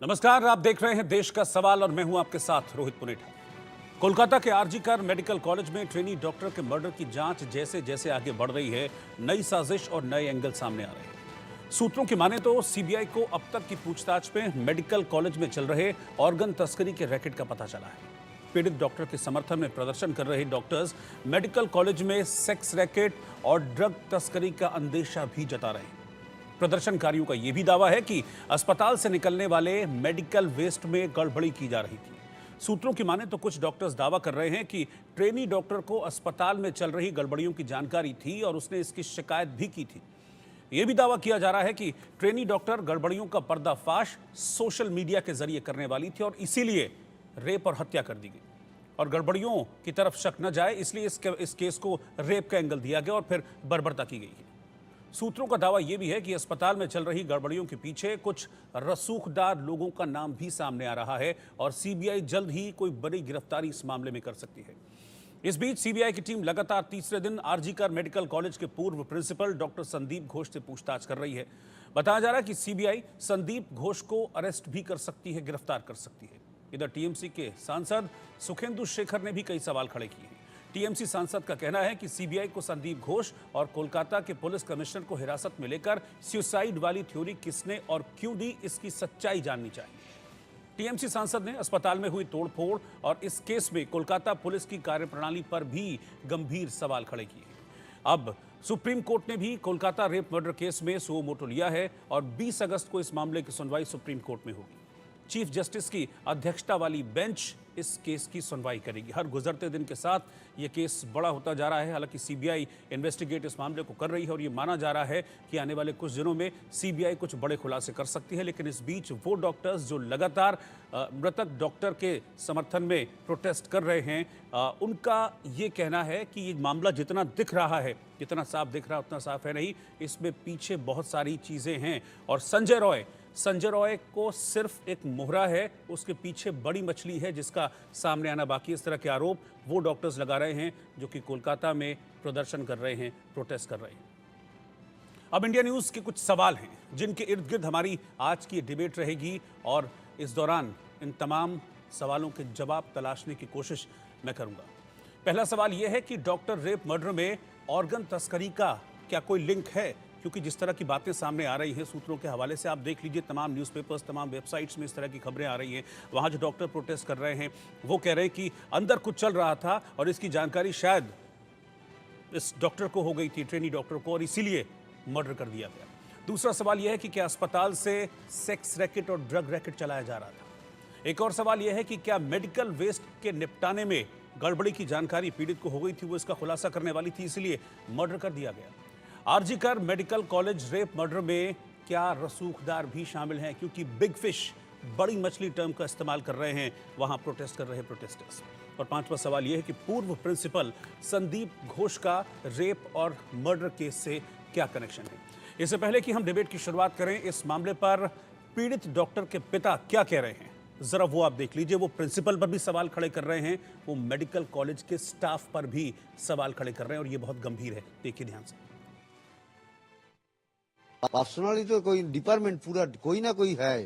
नमस्कार, आप देख रहे हैं देश का सवाल और मैं हूं आपके साथ रोहित पुनेठा। कोलकाता के आरजी कर मेडिकल कॉलेज में ट्रेनी डॉक्टर के मर्डर की जांच जैसे जैसे आगे बढ़ रही है, नई साजिश और नए एंगल सामने आ रहे हैं। सूत्रों की माने तो सीबीआई को अब तक की पूछताछ में मेडिकल कॉलेज में चल रहे ऑर्गन तस्करी के रैकेट का पता चला है। पीड़ित डॉक्टर के समर्थन में प्रदर्शन कर रहे डॉक्टर्स मेडिकल कॉलेज में सेक्स रैकेट और ड्रग तस्करी का अंदेशा भी जता रहे हैं। प्रदर्शनकारियों का यह भी दावा है कि अस्पताल से निकलने वाले मेडिकल वेस्ट में गड़बड़ी की जा रही थी। सूत्रों की माने तो कुछ डॉक्टर्स दावा कर रहे हैं कि ट्रेनी डॉक्टर को अस्पताल में चल रही गड़बड़ियों की जानकारी थी और उसने इसकी शिकायत भी की थी। यह भी दावा किया जा रहा है कि ट्रेनी डॉक्टर गड़बड़ियों का पर्दाफाश सोशल मीडिया के जरिए करने वाली थी और इसीलिए रेप और हत्या कर दी गई और गड़बड़ियों की तरफ शक न जाए इसलिए इस केस को रेप का एंगल दिया गया और फिर बर्बरता की गई है। सूत्रों का दावा यह भी है कि अस्पताल में चल रही गड़बड़ियों के पीछे कुछ रसूखदार लोगों का नाम भी सामने आ रहा है और सीबीआई जल्द ही कोई बड़ी गिरफ्तारी इस मामले में कर सकती है। इस बीच सीबीआई की टीम लगातार तीसरे दिन आरजी कर मेडिकल कॉलेज के पूर्व प्रिंसिपल डॉक्टर संदीप घोष से पूछताछ कर रही है। बताया जा रहा है कि सीबीआई संदीप घोष को अरेस्ट भी कर सकती है, गिरफ्तार कर सकती है। इधर टीएमसी के सांसद सुखेंदु शेखर ने भी कई सवाल खड़े किए हैं। टीएमसी सांसद का कहना है कि सीबीआई को संदीप घोष और कोलकाता के पुलिस कमिश्नर को हिरासत में लेकर सुसाइड वाली थ्योरी किसने और क्यों दी, इसकी सच्चाई जाननी चाहिए। टीएमसी सांसद ने अस्पताल में हुई तोड़फोड़ और इस केस में कोलकाता पुलिस की कार्यप्रणाली पर भी गंभीर सवाल खड़े किए। अब सुप्रीम कोर्ट ने भी कोलकाता रेप मर्डर केस में सुओ मोटो लिया है और 20 अगस्त को इस मामले की सुनवाई सुप्रीम कोर्ट में होगी। चीफ जस्टिस की अध्यक्षता वाली बेंच इस केस की सुनवाई करेगी। हर गुजरते दिन के साथ यह केस बड़ा होता जा रहा है। हालांकि सीबीआई इन्वेस्टिगेट इस मामले को कर रही है और ये माना जा रहा है कि आने वाले कुछ दिनों में सीबीआई कुछ बड़े खुलासे कर सकती है। लेकिन इस बीच वो डॉक्टर्स जो लगातार मृतक डॉक्टर के समर्थन में प्रोटेस्ट कर रहे हैं, उनका ये कहना है कि ये मामला जितना दिख रहा है, जितना साफ दिख रहा है उतना साफ है नहीं, इसमें पीछे बहुत सारी चीज़ें हैं। और संजय रॉय को सिर्फ एक मोहरा है, उसके पीछे बड़ी मछली है जिसका सामने आना बाकी। इस तरह के आरोप वो डॉक्टर्स लगा रहे हैं जो कि कोलकाता में प्रदर्शन कर रहे हैं, प्रोटेस्ट कर रहे हैं। अब इंडिया न्यूज़ के कुछ सवाल हैं जिनके इर्द गिर्द हमारी आज की डिबेट रहेगी और इस दौरान इन तमाम सवालों के जवाब तलाशने की कोशिश मैं करूंगा। पहला सवाल यह है कि डॉक्टर रेप मर्डर में ऑर्गन तस्करी का क्या कोई लिंक है? क्योंकि जिस तरह की बातें सामने आ रही हैं सूत्रों के हवाले से, आप देख लीजिए तमाम न्यूज़पेपर्स, तमाम वेबसाइट्स में इस तरह की खबरें आ रही हैं। वहाँ जो डॉक्टर प्रोटेस्ट कर रहे हैं वो कह रहे हैं कि अंदर कुछ चल रहा था और इसकी जानकारी शायद इस डॉक्टर को हो गई थी, ट्रेनी डॉक्टर को, और इसीलिए मर्डर कर दिया गया। दूसरा सवाल यह है कि क्या अस्पताल से सेक्स रैकेट और ड्रग रैकेट चलाया जा रहा था? एक और सवाल यह है कि क्या मेडिकल वेस्ट के निपटाने में गड़बड़ी की जानकारी पीड़ित को हो गई थी, वो इसका खुलासा करने वाली थी, इसलिए मर्डर कर दिया गया। आरजी कर मेडिकल कॉलेज रेप मर्डर में क्या रसूखदार भी शामिल हैं? क्योंकि बिग फिश, बड़ी मछली टर्म का इस्तेमाल कर रहे हैं वहां प्रोटेस्ट कर रहे प्रोटेस्टर्स। और पांचवा सवाल यह है कि पूर्व प्रिंसिपल संदीप घोष का रेप और मर्डर केस से क्या कनेक्शन है? इससे पहले कि हम डिबेट की शुरुआत करें, इस मामले पर पीड़ित डॉक्टर के पिता क्या कह रहे हैं जरा वो आप देख लीजिए। वो प्रिंसिपल पर भी सवाल खड़े कर रहे हैं, वो मेडिकल कॉलेज के स्टाफ पर भी सवाल खड़े कर रहे हैं और ये बहुत गंभीर है। देखिए ध्यान से। पर्सनली तो कोई डिपार्टमेंट पूरा कोई ना कोई है,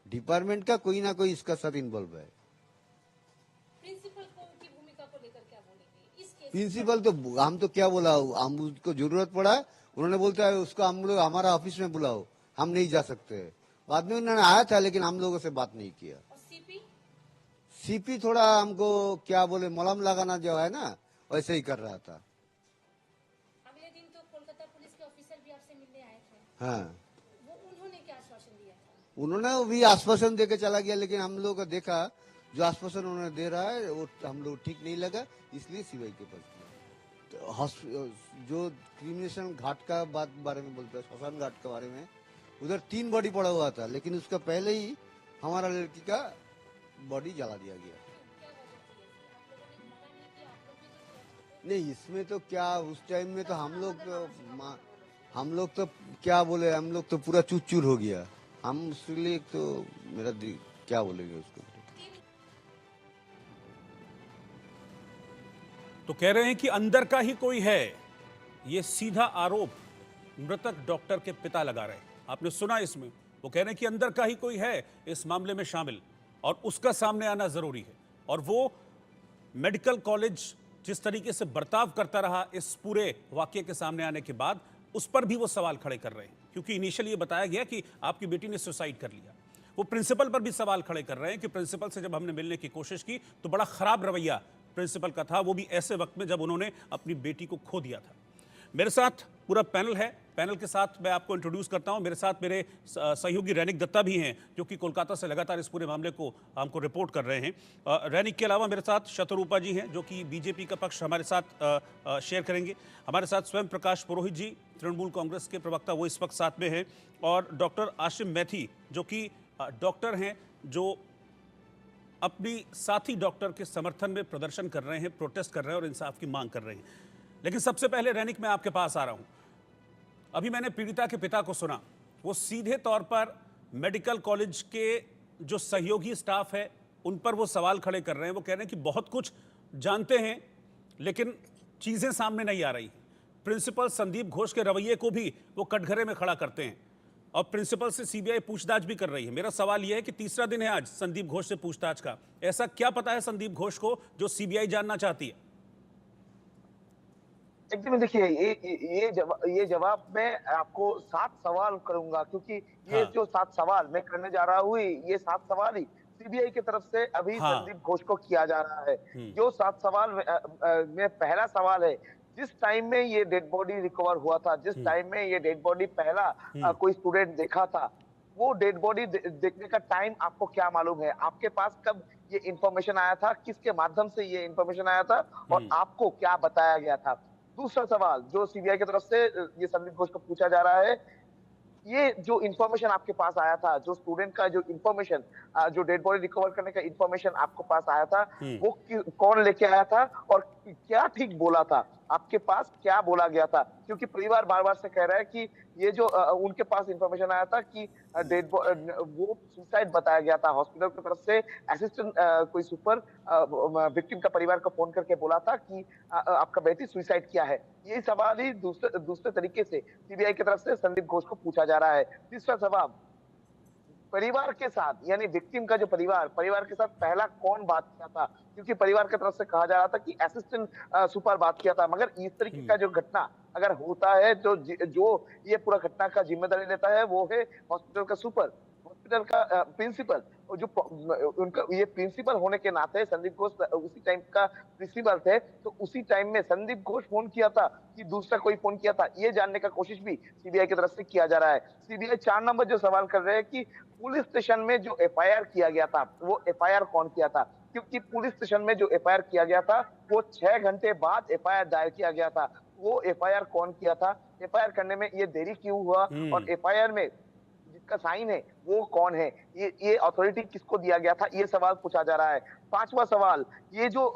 डिपार्टमेंट का कोई ना कोई इसका साथ इन्वॉल्व है। प्रिंसिपल की भूमिका को लेकर क्या बोलेंगे इस केस? प्रिंसिपल तो हम तो क्या बोला, हम उसको जरूरत पड़ा है, उन्होंने बोलता है उसको हम लोग हमारा ऑफिस में बुलाओ, हम नहीं जा सकते। बाद में उन्होंने आया था लेकिन हम लोगों से बात नहीं किया। और सीपी थोड़ा हमको क्या बोले मलहम लगाना जो है ना वैसे ही कर रहा था। अगले दिन तो कोलकाता पुलिस के ऑफिसर भी आपसे मिलने आए थे। हाँ, वो उन्होंने क्या आश्वासन दिया था? उन्होंने भी आश्वासन देके चला गया, लेकिन हम लोग को देखा जो आश्वासन उन्होंने दे रहा है वो हम लोग ठीक नहीं लगा, इसलिए सीबीआई के पास गए। जो क्रिमिनेशन घाट का बारे में बोलता है, श्मशान घाट के बारे में, उधर 3 बॉडी पड़ा हुआ था, लेकिन उसका पहले ही हमारा लड़की का बॉडी जला दिया गया। नहीं, इसमें तो क्या उस टाइम में तो हम लोग तो क्या बोले, हम लोग तो पूरा चूर चूर हो गया। हम उसके लिए तो मेरा क्या बोलेंगे उसको। तो कह रहे हैं कि अंदर का ही कोई है, ये सीधा आरोप मृतक डॉक्टर के पिता लगा रहे हैं। आपने सुना इसमें वो कह रहे हैं कि अंदर का ही कोई है इस मामले में शामिल और उसका सामने आना जरूरी है। और वो मेडिकल कॉलेज जिस तरीके से बर्ताव करता रहा इस पूरे वाकये के सामने आने के बाद, उस पर भी वो सवाल खड़े कर रहे हैं, क्योंकि इनिशियली ये बताया गया कि आपकी बेटी ने सुसाइड कर लिया। वो प्रिंसिपल पर भी सवाल खड़े कर रहे हैं कि प्रिंसिपल से जब हमने मिलने की कोशिश की तो बड़ा खराब रवैया प्रिंसिपल का था, वो भी ऐसे वक्त में जब उन्होंने अपनी बेटी को खो दिया था। मेरे साथ पूरा पैनल है, पैनल के साथ मैं आपको इंट्रोड्यूस करता हूं। मेरे साथ मेरे सहयोगी रैनिक दत्ता भी हैं, जो कि कोलकाता से लगातार इस पूरे मामले को हमको रिपोर्ट कर रहे हैं। रैनिक के अलावा मेरे साथ शतरूपा जी हैं, जो कि बीजेपी का पक्ष हमारे साथ शेयर करेंगे। हमारे साथ स्वयं प्रकाश पुरोहित जी, तृणमूल कांग्रेस के प्रवक्ता, वो इस वक्त साथ में हैं। और डॉक्टर आशिम मैथी, जो कि डॉक्टर हैं, जो अपनी साथी डॉक्टर के समर्थन में प्रदर्शन कर रहे हैं, प्रोटेस्ट कर रहे हैं और इंसाफ की मांग कर रहे हैं। लेकिन सबसे पहले रैनिक, मैं आपके पास आ रहा हूं। अभी मैंने पीड़िता के पिता को सुना, वो सीधे तौर पर मेडिकल कॉलेज के जो सहयोगी स्टाफ है उन पर वो सवाल खड़े कर रहे हैं। वो कह रहे हैं कि बहुत कुछ जानते हैं लेकिन चीजें सामने नहीं आ रही। प्रिंसिपल संदीप घोष के रवैये को भी वो कटघरे में खड़ा करते हैं और प्रिंसिपल से सीबीआई पूछताछ भी कर रही है। मेरा सवाल यह है कि तीसरा दिन है आज संदीप घोष से पूछताछ का, ऐसा क्या पता है संदीप घोष को जो सीबीआई जानना चाहती है? एकदम देखिए, ये जवाब मैं आपको 7 सवाल करूंगा, क्योंकि ये हाँ। जो 7 सवाल मैं करने जा रहा हूँ, ये 7 सवाल ही सीबीआई की तरफ से अभी हाँ। संदीप घोष को किया जा रहा है। जो 7 सवाल में पहला सवाल है, जिस टाइम में ये डेड बॉडी रिकवर हुआ था, जिस टाइम में ये डेड बॉडी पहला कोई स्टूडेंट देखा था, वो डेड बॉडी देखने का टाइम आपको क्या मालूम है? आपके पास कब ये इंफॉर्मेशन आया था? किसके माध्यम से ये इंफॉर्मेशन आया था और आपको क्या बताया गया था? दूसरा सवाल जो सीबीआई की तरफ से ये संदीप घोष को पूछा जा रहा है, ये जो इंफॉर्मेशन आपके पास आया था, जो स्टूडेंट का जो इंफॉर्मेशन, जो डेड बॉडी रिकवर करने का इंफॉर्मेशन आपको पास आया था, वो कौन लेके आया था और क्या ठीक बोला था? आपके पास क्या बोला गया था? क्योंकि परिवार बार-बार से कह रहा है कि ये जो उनके पास इंफॉर्मेशन आया था कि वो सुसाइड बताया गया था। हॉस्पिटल की तरफ से असिस्टेंट कोई सुपर विक्टिम का परिवार को फोन करके बोला था कि आपका बेटी सुसाइड किया है। ये सवाल ही दूसरे तरीके से सीबीआई की तरफ से संदीप घोष को पूछा जा रहा है। तीसरा सवाल, परिवार के साथ, यानी विक्टिम का जो परिवार के साथ पहला कौन बात किया था? क्योंकि परिवार की तरफ से कहा जा रहा था कि असिस्टेंट सुपर बात किया था, मगर इस तरीके का जो घटना अगर होता है तो जो ये पूरा घटना का जिम्मेदारी लेता है वो है हॉस्पिटल का सुपर, हॉस्पिटल का प्रिंसिपल। और जो उनका ये प्रिंसिपल होने के नाते संदीप घोष उसी टाइम का प्रिंसिपल थे, तो उसी टाइम में संदीप घोष फोन किया था कि दूसरा कोई फोन किया था, ये जानने का कोशिश भी सीबीआई की तरफ से किया जा रहा है। सीबीआई 4 नंबर जो सवाल कर रहे हैं कि पुलिस स्टेशन में जो एफआईआर किया गया था, वो एफआईआर कौन किया था? क्योंकि पुलिस स्टेशन में जो एफआईआर किया गया था, वो 6 घंटे बाद एफआईआर दायर किया गया था। वो एफआईआर कौन किया था? एफआईआर करने में ये देरी क्यों हुआ? और एफआईआर में जिसका साइन है वो कौन है? ये अथॉरिटी किसको दिया गया था? ये सवाल पूछा जा रहा है। 5वां सवाल, ये जो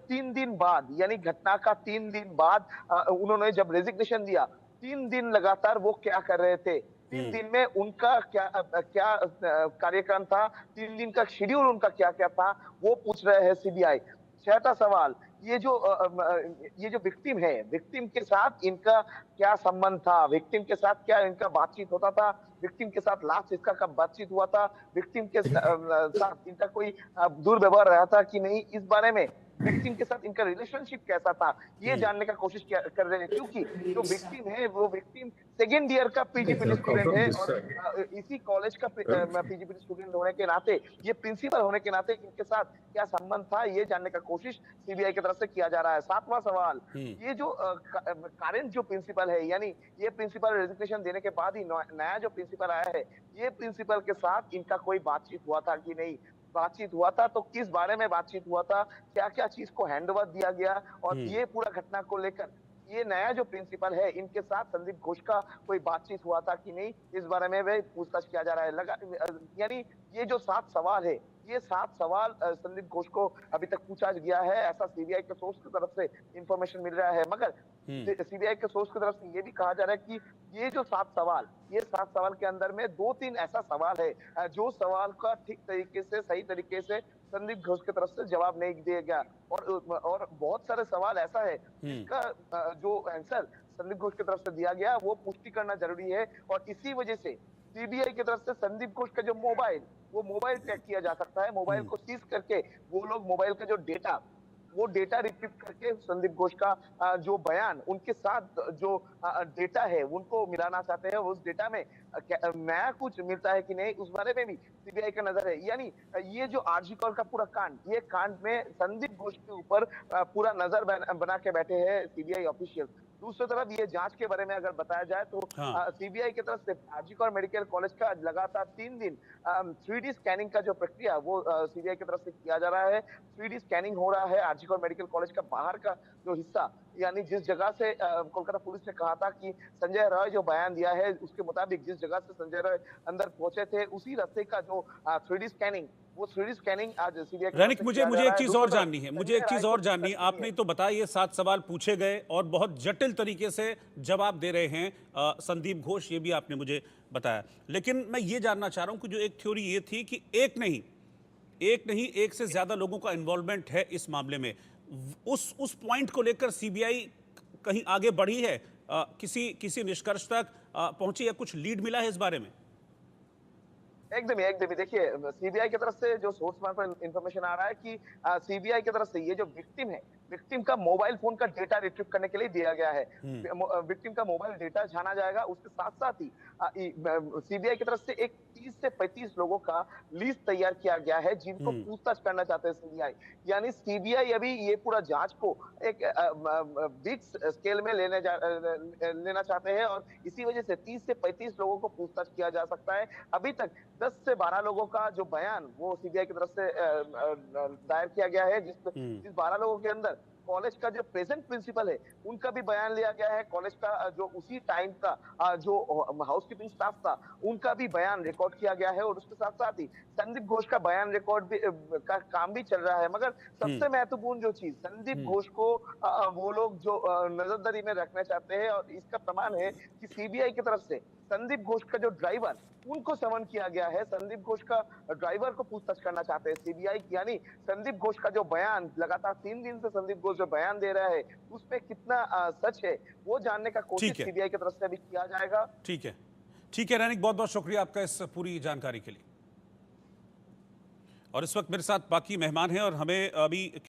3 दिन बाद, यानी घटना का 3 दिन बाद उन्होंने जब रेजिग्नेशन दिया, 3 दिन लगातार वो क्या कर रहे थे? 3 दिन में उनका क्या कार्यक्रम था? 3 दिन का शेड्यूल उनका क्या-क्या था? वो पूछ रहे हैं सीबीआई। 6वां सवाल, ये जो विक्टिम है, विक्टिम के साथ इनका क्या संबंध था? विक्टिम के साथ क्या इनका बातचीत होता था? विक्टिम के साथ लास्ट इसका कब बातचीत हुआ था? विक्टिम के साथ इनका कोई दुर्व्यवहार रहा था कि नहीं? इस बारे में विक्टिम के साथ इनका रिलेशनशिप कैसा था, ये जानने का कोशिश कर रहे हैं। क्योंकि जो विक्टिम है वो विक्टिम सेकेंड ईयर का पीजीपीटी स्टूडेंट है और इसी कॉलेज का पीजीपीटी स्टूडेंट होने के नाते, ये प्रिंसिपल होने के नाते इनके साथ क्या संबंध था, ये जानने का कोशिश सीबीआई की तरफ से किया जा रहा है। 7वां सवाल, ये जो करेंट जो प्रिंसिपल है, यानी ये प्रिंसिपल रेजिग्नेशन देने के बाद ही नया जो प्रिंसिपल आया है, ये प्रिंसिपल के साथ इनका कोई बातचीत हुआ था कि नहीं? बातचीत हुआ था तो किस बारे में बातचीत हुआ था? क्या-क्या चीज को हैंडओवर दिया गया? और ये पूरा घटना को लेकर ये नया जो प्रिंसिपल है, इनके साथ संदीप घोष का कोई बातचीत हुआ था कि नहीं? इस बारे में भी पूछताछ किया जा रहा है। यानी ये जो 7 सवाल है, ये 7 सवाल संदीप घोष को अभी तक पूछा गया है, ऐसा सीबीआई के सोर्स की तरफ से इंफॉर्मेशन मिल रहा है। मगर सीबीआई के सोर्स की तरफ से ये भी कहा जा रहा है कि ये जो 7 सवाल, ये 7 सवाल के अंदर में 2-3 ऐसा सवाल है जो सवाल का ठीक तरीके से, सही तरीके से संदीप घोष की तरफ से जवाब नहीं दिया गया। और बहुत सारे सवाल ऐसा है जिसका जो आंसर संदीप घोष की तरफ से दिया गया वो पुष्टि करना जरूरी है। और इसी वजह से सीबीआई की तरफ से संदीप घोष का जो मोबाइल, वो मोबाइल ट्रैक किया जा सकता है। मोबाइल को सीज करके वो लोग मोबाइल का जो डेटा, वो डेटा रिट्रीव करके संदीप घोष का जो बयान, उनके साथ जो डेटा है उनको मिलाना चाहते हैं। उस डेटा में नया कुछ मिलता है कि नहीं, उस बारे में भी सीबीआई का नजर है। यानी ये जो आरजी कॉल का पूरा कांड, ये कांड में संदीप घोष के ऊपर पूरा नजर बना के बैठे हैं सीबीआई ऑफिशियल। दूसरी तरफ ये जांच के बारे में अगर बताया जाए तो हाँ। सीबीआई की तरफ से आरजी कॉर मेडिकल कॉलेज का लगातार 3 दिन 3D स्कैनिंग का जो प्रक्रिया वो सीबीआई की तरफ से किया जा रहा है। 3D स्कैनिंग हो रहा है आरजी कॉर मेडिकल कॉलेज का बाहर का जो हिस्सा, यानी जिस जगह से कोलकाता पुलिस ने कहा था कि संजय रॉय जो बयान दिया है उसके मुताबिक जिस जगह से संजय रॉय अंदर पहुंचे थे, उसी रास्ते का जो 3D स्कैनिंग, वो 3D स्कैनिंग आज सीबीआई रैनिक, मुझे एक चीज और जाननी है, आपने है। तो बताया ये 7 सवाल पूछे गए और बहुत जटिल तरीके से जवाब दे रहे हैं संदीप घोष, ये भी आपने मुझे बताया। लेकिन मैं ये जानना चाह रहा हूं कि जो एक थ्योरी ये थी कि एक नहीं एक से ज्यादा लोगों का इन्वॉल्वमेंट है इस मामले में, उस पॉइंट को लेकर सीबीआई कहीं आगे बढ़ी है, किसी निष्कर्ष तक पहुंची या कुछ लीड मिला है इस बारे में? एकदम ही देखिए, सीबीआई की तरफ से जो सोर्स मार्फत इंफॉर्मेशन आ रहा है कि सीबीआई की तरफ से ये जो विक्टिम है, विक्टिम का मोबाइल फोन का डेटा रिट्रीव करने के लिए दिया गया है। विक्टिम का मोबाइल डेटा जाना जाएगा। उसके साथ साथ ही सीबीआई की तरफ से एक 30 से 35 लोगों का लिस्ट तैयार किया गया है जिनको पूछताछ करना चाहते हैं सीबीआई। यानी सीबीआई अभी ये पूरा जांच को एक बिग स्केल में लेना चाहते हैं और इसी वजह से 30 से 35 लोगों को पूछताछ किया जा सकता है। अभी तक 10 से 12 लोगों का जो बयान वो सीबीआई की तरफ से दायर किया गया है, जिस 12 लोगों के अंदर कॉलेज का जो प्रेजेंट प्रिंसिपल है उनका भी बयान लिया गया है। कॉलेज का जो उसी टाइम का जो हाउसकीपिंग स्टाफ था उनका भी बयान रिकॉर्ड किया गया है और उसके साथ साथ ही संदीप घोष का बयान रिकॉर्ड भी का काम भी चल रहा है। मगर सबसे महत्वपूर्ण जो चीज, संदीप घोष को वो लोग जो नजरदारी में रखना चाहते हैं और इसका प्रमाण है कि सीबीआई की तरफ से संदीप घोष का जो ड्राइवर, उनको समन किया गया है। संदीप घोष का ड्राइवर को पूछताछ करना चाहते हैं सीबीआई। यानी संदीप घोष का जो बयान, लगातार 3 दिन से संदीप घोष जो बयान दे रहा है उसमें कितना सच है वो जानने का कोशिश सीबीआई की तरफ से भी किया जाएगा। ठीक है रैनिक, बहुत बहुत शुक्रिया आपका इस पूरी जानकारी के लिए। और इस वक्त मेरे साथ बाकी मेहमान हैं और हमें अभी